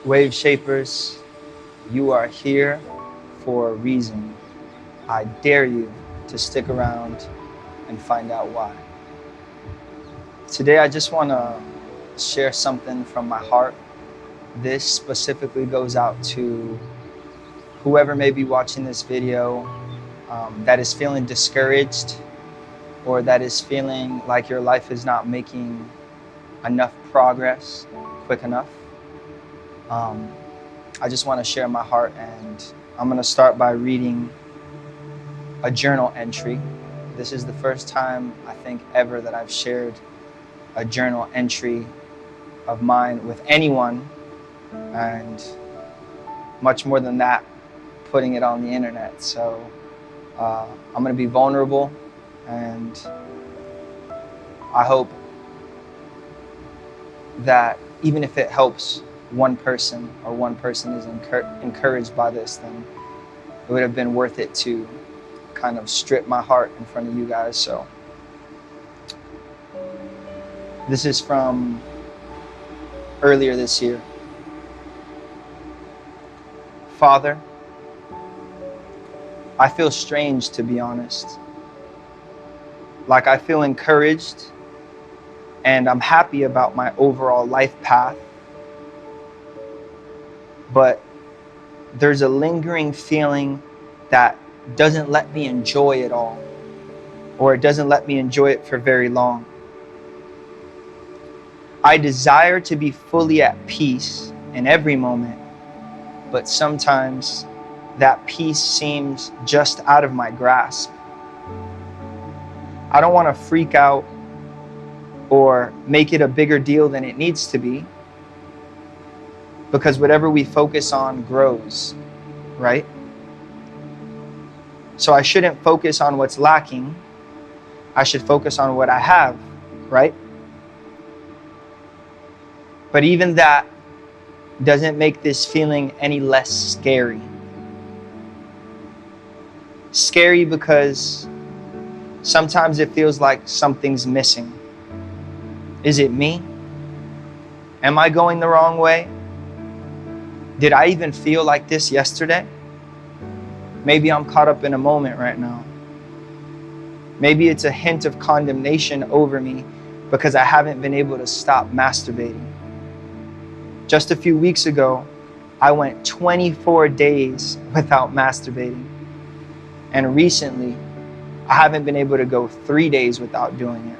Wave Shapers, you are here for a reason. I dare you to stick around and find out why. Today I just want to share something from my heart. This specifically goes out to whoever may be watching this video that is feeling discouraged, or that is feeling like your life is not making enough progress quick enough. I just want to share my heart, and I'm going to start by reading a journal entry. This is the first time, I think, ever that I've shared a journal entry of mine with anyone, and much more than that, putting it on the internet. So I'm going to be vulnerable, and I hope that even if it helps one person, or one person is encouraged by this, then it would have been worth it to kind of strip my heart in front of you guys. So this is from earlier this year. Father, I feel strange, to be honest. Like, I feel encouraged and I'm happy about my overall life path, but there's a lingering feeling that doesn't let me enjoy it all, or it doesn't let me enjoy it for very long. I desire to be fully at peace in every moment, but sometimes that peace seems just out of my grasp. I don't want to freak out or make it a bigger deal than it needs to be, because whatever we focus on grows, right? So I shouldn't focus on what's lacking. I should focus on what I have, right? But even that doesn't make this feeling any less scary. Scary because sometimes it feels like something's missing. Is it me? Am I going the wrong way? Did I even feel like this yesterday? Maybe I'm caught up in a moment right now. Maybe it's a hint of condemnation over me because I haven't been able to stop masturbating. Just a few weeks ago, I went 24 days without masturbating. And recently, I haven't been able to go 3 days without doing it.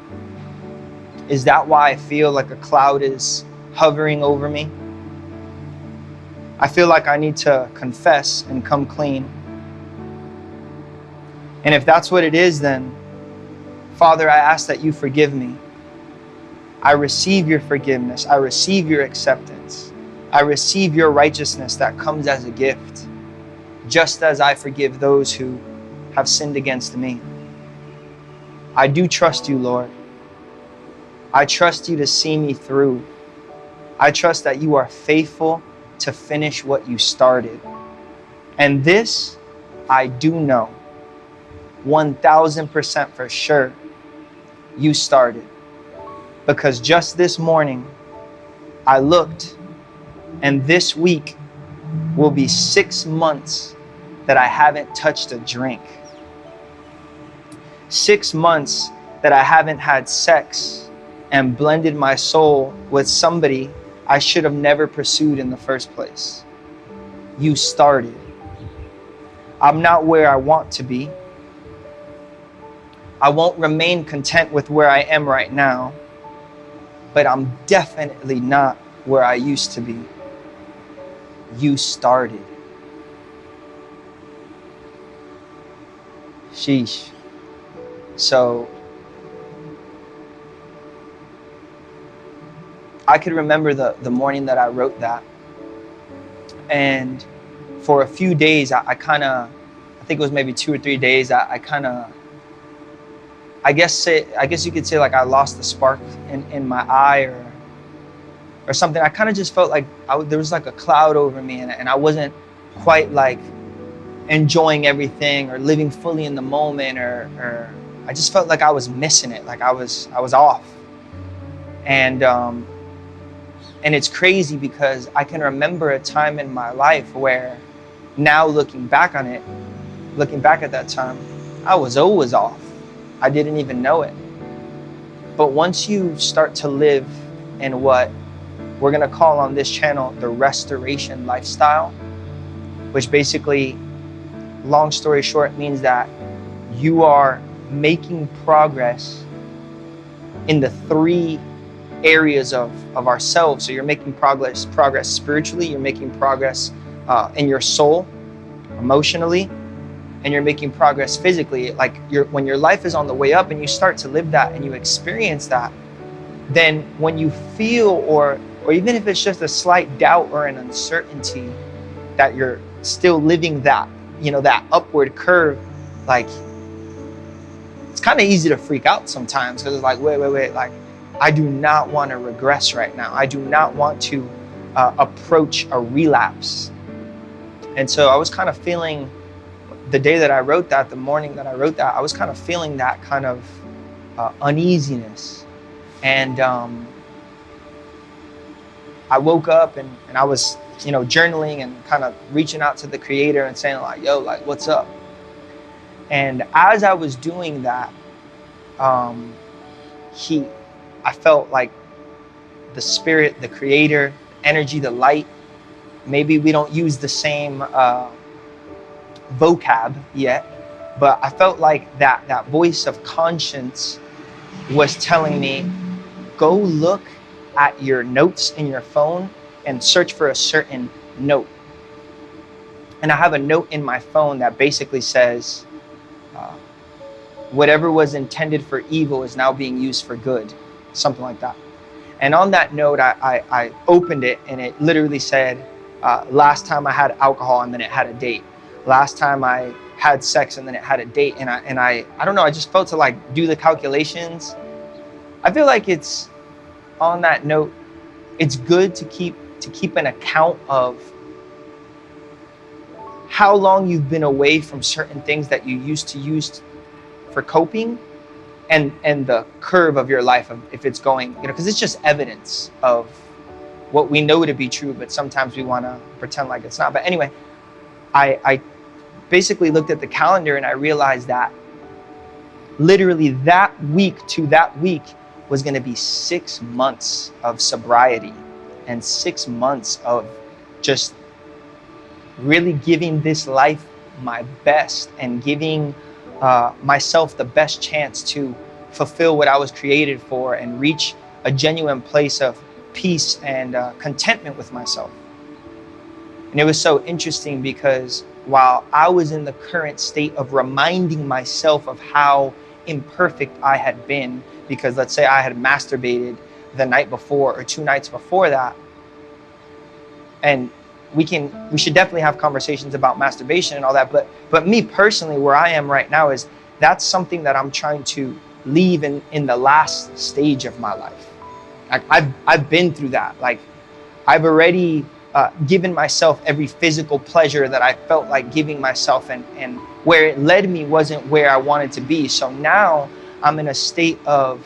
Is that why I feel like a cloud is hovering over me? I feel like I need to confess and come clean. And if that's what it is, then, Father, I ask that you forgive me. I receive your forgiveness. I receive your acceptance. I receive your righteousness that comes as a gift, just as I forgive those who have sinned against me. I do trust you, Lord. I trust you to see me through. I trust that you are faithful to finish what you started. And this, I do know, 1000% for sure, you started. Because just this morning, I looked, and this week will be 6 months that I haven't touched a drink. 6 months that I haven't had sex and blended my soul with somebody I should have never pursued in the first place. You started. I'm not where I want to be. I won't remain content with where I am right now, but I'm definitely not where I used to be. You started. Sheesh. So I could remember the morning that I wrote that, and for a few days I think it was maybe 2 or 3 days, I guess you could say, like, I lost the spark in my eye or something. I kind of just felt like there was like a cloud over me, and I wasn't quite like enjoying everything or living fully in the moment, or I just felt like I was missing it, like I was off. And And it's crazy because I can remember a time in my life where now looking back at that time, I was always off. I didn't even know it. But once you start to live in what we're going to call on this channel the restoration lifestyle, which basically, long story short, means that you are making progress in the three areas of ourselves. So you're making progress spiritually, you're making progress in your soul, emotionally, and you're making progress physically. Like when your life is on the way up and you start to live that and you experience that, then when you feel or even if it's just a slight doubt or an uncertainty that you're still living that, that upward curve, like it's kind of easy to freak out sometimes because it's like, wait, like I do not want to regress right now. I do not want to approach a relapse. And so I was kind of feeling, the day that I wrote that, the morning that I wrote that, I was kind of feeling that kind of uneasiness. And I woke up and I was, journaling and kind of reaching out to the Creator and saying like, yo, like, what's up? And as I was doing that, I felt like the Spirit, the Creator, energy, the light, maybe we don't use the same vocab yet, but I felt like that voice of conscience was telling me, go look at your notes in your phone and search for a certain note. And I have a note in my phone that basically says, whatever was intended for evil is now being used for good, something like that. And on that note, I opened it and it literally said, last time I had alcohol and then it had a date. Last time I had sex and then it had a date. And I don't know, I just felt to like do the calculations. I feel like it's on that note, it's good to keep an account of how long you've been away from certain things that you used to use for coping, and the curve of your life, of if it's going, because it's just evidence of what we know to be true, but sometimes we want to pretend like it's not. But anyway, I basically looked at the calendar and I realized that literally that week was going to be 6 months of sobriety and 6 months of just really giving this life my best and giving myself the best chance to fulfill what I was created for and reach a genuine place of peace and contentment with myself. And it was so interesting because while I was in the current state of reminding myself of how imperfect I had been, because let's say I had masturbated the night before or 2 nights before that, and we should definitely have conversations about masturbation and all that, but me personally, where I am right now is that's something that I'm trying to leave in the last stage of my life. I've been through that. Like I've already given myself every physical pleasure that I felt like giving myself, and where it led me wasn't where I wanted to be. So now I'm in a state of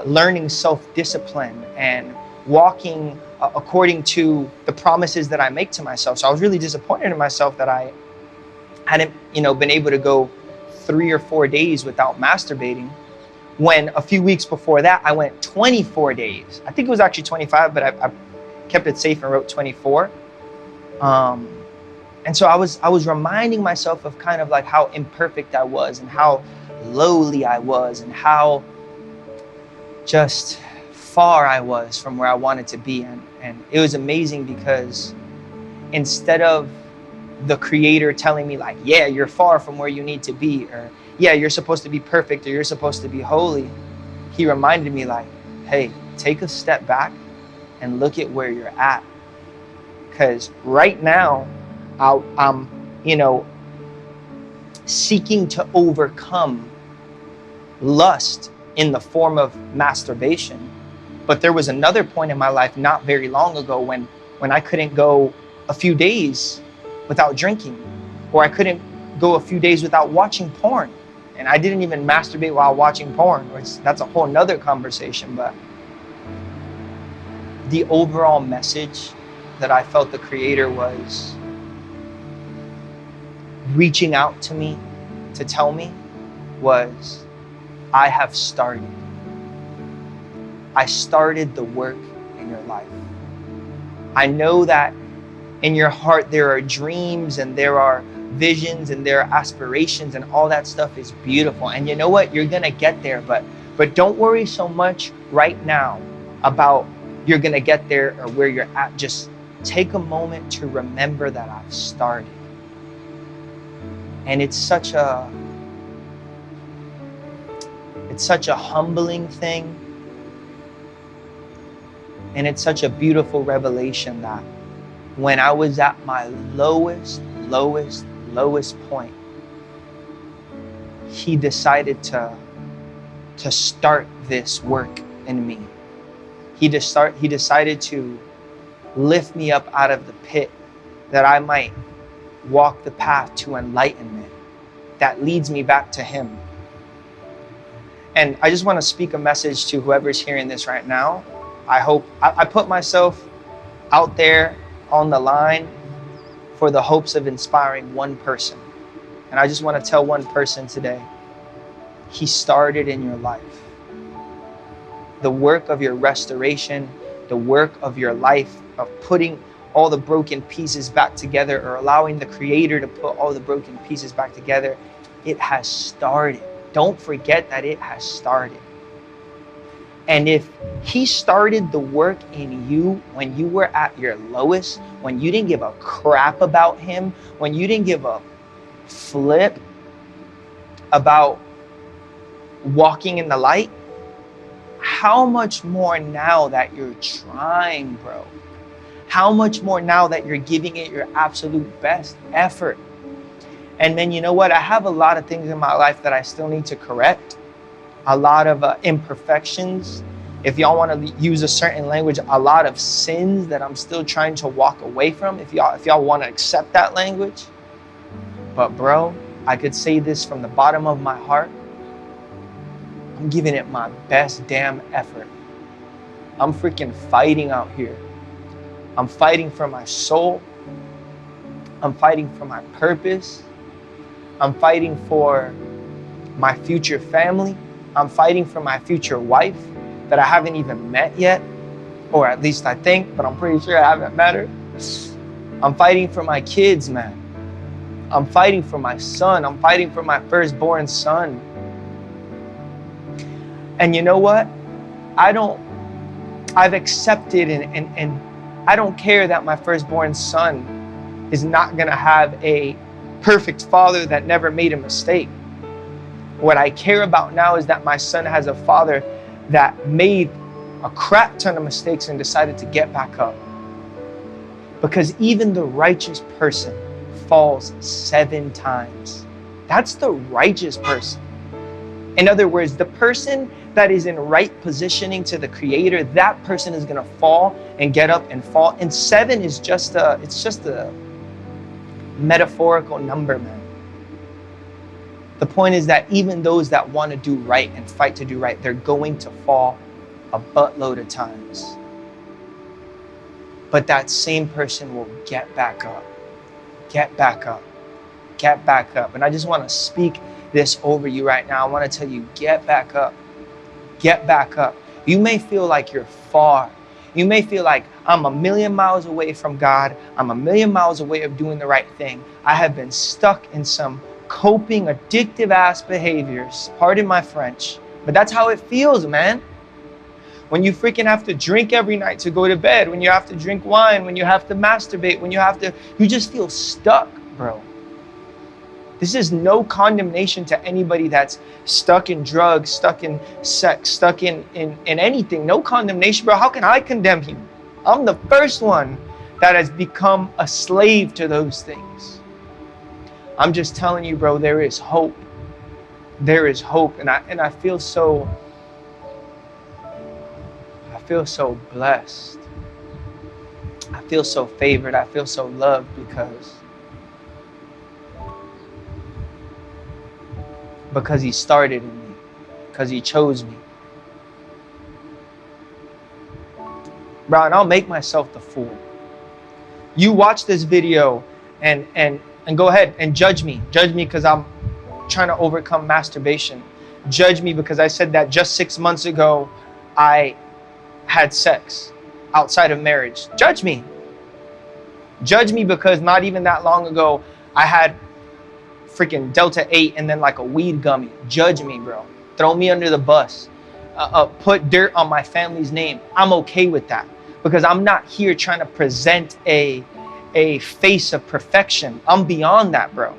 learning self-discipline and walking according to the promises that I make to myself. So I was really disappointed in myself that I hadn't, been able to go 3 or 4 days without masturbating, when a few weeks before that I went 24 days. I think it was actually 25, but I kept it safe and wrote 24. And so I was reminding myself of kind of like how imperfect I was and how lowly I was and how just far I was from where I wanted to be. And it was amazing because instead of the Creator telling me like, yeah, you're far from where you need to be, or yeah, you're supposed to be perfect, or you're supposed to be holy, He reminded me like, hey, take a step back and look at where you're at. Because right now, I'm, seeking to overcome lust in the form of masturbation. But there was another point in my life not very long ago when I couldn't go a few days without drinking, or I couldn't go a few days without watching porn. And I didn't even masturbate while watching porn, which that's a whole nother conversation. But the overall message that I felt the Creator was reaching out to me to tell me was, I have started. I started the work in your life. I know that in your heart there are dreams and there are visions and there are aspirations, and all that stuff is beautiful. And you know what? You're gonna get there, but don't worry so much right now about you're gonna get there or where you're at. Just take a moment to remember that I've started. And it's such a humbling thing. And it's such a beautiful revelation that when I was at my lowest point, he decided to start this work in me. He decided to lift me up out of the pit that I might walk the path to enlightenment that leads me back to him. And I just want to speak a message to whoever's hearing this right now. I hope I put myself out there on the line for the hopes of inspiring one person. And I just want to tell one person today, he started in your life. The work of your restoration, the work of your life, of putting all the broken pieces back together, or allowing the Creator to put all the broken pieces back together, it has started. Don't forget that it has started. And if he started the work in you when you were at your lowest, when you didn't give a crap about him, when you didn't give a flip about walking in the light, how much more now that you're trying, bro? How much more now that you're giving it your absolute best effort? And then, you know what? I have a lot of things in my life that I still need to correct. A lot of imperfections. If y'all want to use a certain language, a lot of sins that I'm still trying to walk away from, if y'all want to accept that language. But bro, I could say this from the bottom of my heart. I'm giving it my best damn effort. I'm freaking fighting out here. I'm fighting for my soul. I'm fighting for my purpose. I'm fighting for my future family. I'm fighting for my future wife that I haven't even met yet, or at least I think, but I'm pretty sure I haven't met her. I'm fighting for my kids, man. I'm fighting for my son. I'm fighting for my firstborn son. And you know what? I've accepted and I don't care that my firstborn son is not gonna have a perfect father that never made a mistake. What I care about now is that my son has a father that made a crap ton of mistakes and decided to get back up. Because even the righteous person falls 7 times. That's the righteous person. In other words, the person that is in right positioning to the Creator, that person is gonna fall and get up and fall. And 7 is just a metaphorical number, man. The point is that even those that want to do right and fight to do right, they're going to fall a buttload of times. But that same person will get back up, get back up, get back up. And I just want to speak this over you right now. I want to tell you, get back up, get back up. You may feel like you're far. You may feel like I'm a million miles away from God. I'm a million miles away of doing the right thing. I have been stuck in some coping, addictive ass behaviors. Pardon my French, but that's how it feels, man. When you freaking have to drink every night to go to bed, when you have to drink wine, when you have to masturbate, you just feel stuck, bro. This is no condemnation to anybody that's stuck in drugs, stuck in sex, stuck in anything. No condemnation, bro. How can I condemn you? I'm the first one that has become a slave to those things. I'm just telling you, bro, there is hope. There is hope. And I feel so blessed. I feel so favored. I feel so loved because he started in me, because he chose me. bro, and I'll make myself the fool. You watch this video and go ahead and judge me. Judge me because I'm trying to overcome masturbation. Judge me because I said that just 6 months ago I had sex outside of marriage. Judge me. Judge me because not even that long ago I had freaking Delta 8 and then like a weed gummy. Judge me, bro. Throw me under the bus. Put dirt on my family's name. I'm okay with that because I'm not here trying to present a face of perfection. I'm beyond that, bro.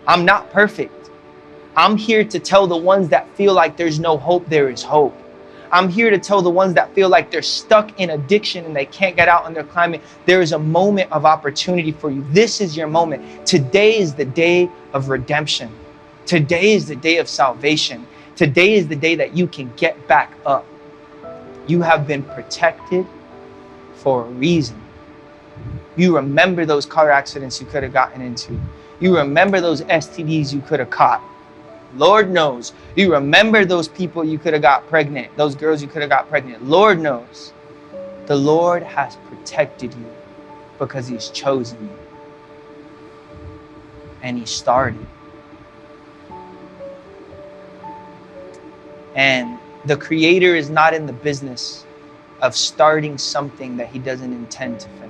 I'm not perfect. I'm here to tell the ones that feel like there's no hope, there is hope. I'm here to tell the ones that feel like they're stuck in addiction and they can't get out and they're climbing. There is a moment of opportunity for you. This is your moment. Today is the day of redemption. Today is the day of salvation. Today is the day that you can get back up. You have been protected for a reason. You remember those car accidents you could have gotten into. You remember those STDs you could have caught. Lord knows. You remember those people you could have got pregnant, those girls you could have got pregnant. Lord knows. The Lord has protected you because He's chosen you. And He started. And the Creator is not in the business of starting something that He doesn't intend to finish.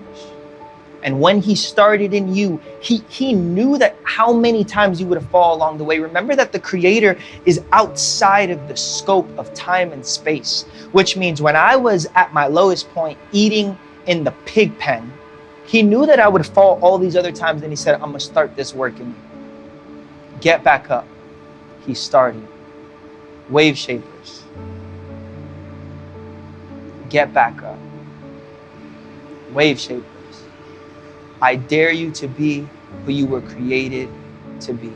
And when He started in you, he knew that how many times you would have fallen along the way. Remember that the Creator is outside of the scope of time and space, which means when I was at my lowest point eating in the pig pen, He knew that I would fall all these other times. And He said, I'm going to start this work in you. Get back up. He started. Wave shapers. Get back up. Wave shapers. I dare you to be who you were created to be.